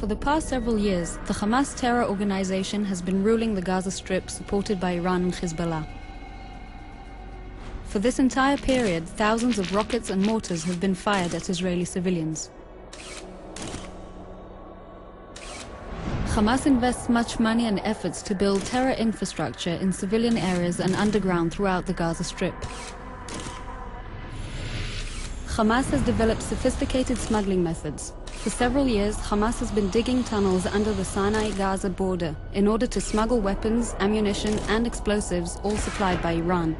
For the past several years, the Hamas terror organization has been ruling the Gaza Strip, supported by Iran and Hezbollah. For this entire period, thousands of rockets and mortars have been fired at Israeli civilians. Hamas invests much money and efforts to build terror infrastructure in civilian areas and underground throughout the Gaza Strip. Hamas has developed sophisticated smuggling methods. For several years, Hamas has been digging tunnels under the Sinai-Gaza border in order to smuggle weapons, ammunition and explosives, all supplied by Iran.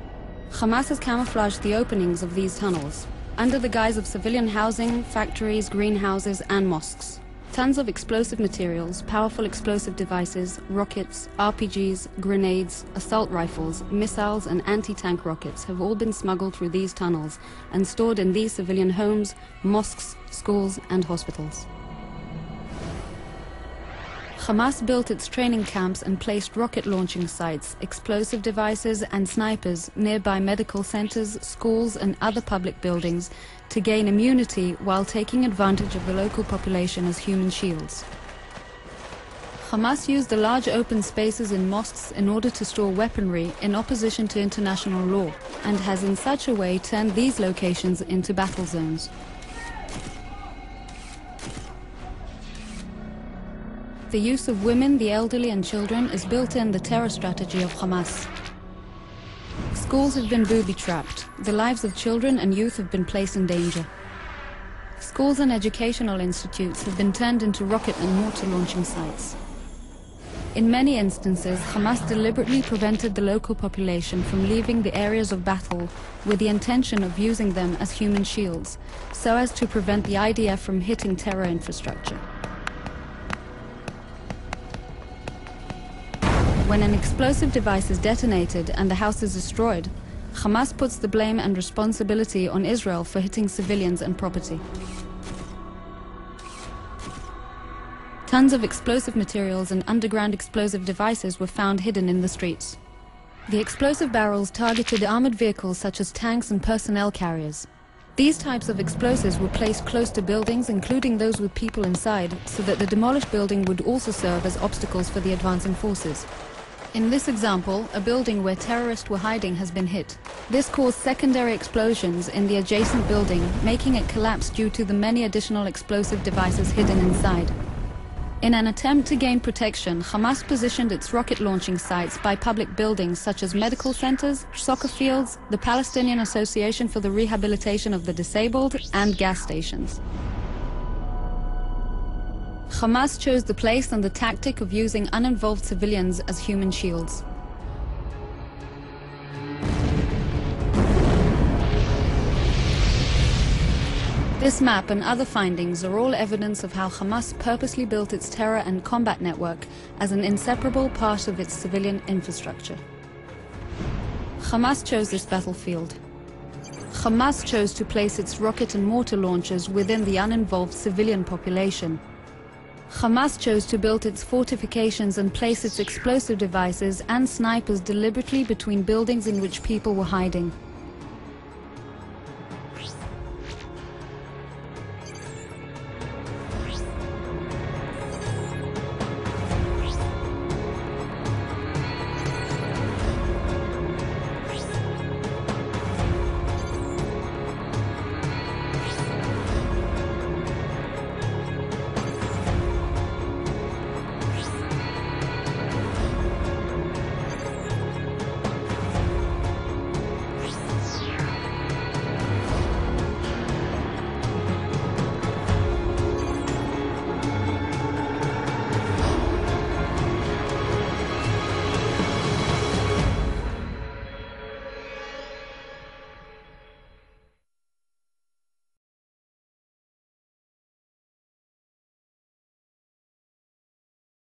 Hamas has camouflaged the openings of these tunnels under the guise of civilian housing, factories, greenhouses and mosques. Tons of explosive materials, powerful explosive devices, rockets, RPGs, grenades, assault rifles, missiles and anti-tank rockets have all been smuggled through these tunnels and stored in these civilian homes, mosques, schools and hospitals. Hamas built its training camps and placed rocket launching sites, explosive devices and snipers nearby medical centers, schools and other public buildings to gain immunity while taking advantage of the local population as human shields. Hamas used the large open spaces in mosques in order to store weaponry in opposition to international law, and has in such a way turned these locations into battle zones. The use of women, the elderly and children is built in the terror strategy of Hamas. Schools have been booby-trapped. The lives of children and youth have been placed in danger. Schools and educational institutes have been turned into rocket and mortar launching sites. In many instances, Hamas deliberately prevented the local population from leaving the areas of battle with the intention of using them as human shields, so as to prevent the IDF from hitting terror infrastructure. When an explosive device is detonated and the house is destroyed, Hamas puts the blame and responsibility on Israel for hitting civilians and property. Tons of explosive materials and underground explosive devices were found hidden in the streets. The explosive barrels targeted armored vehicles such as tanks and personnel carriers. These types of explosives were placed close to buildings, including those with people inside, so that the demolished building would also serve as obstacles for the advancing forces. In this example, a building where terrorists were hiding has been hit. This caused secondary explosions in the adjacent building, making it collapse due to the many additional explosive devices hidden inside. In an attempt to gain protection, Hamas positioned its rocket launching sites by public buildings such as medical centers, soccer fields, the Palestinian Association for the Rehabilitation of the Disabled, and gas stations. Hamas chose the place and the tactic of using uninvolved civilians as human shields. This map and other findings are all evidence of how Hamas purposely built its terror and combat network as an inseparable part of its civilian infrastructure. Hamas chose this battlefield. Hamas chose to place its rocket and mortar launchers within the uninvolved civilian population. Hamas chose to build its fortifications and place its explosive devices and snipers deliberately between buildings in which people were hiding.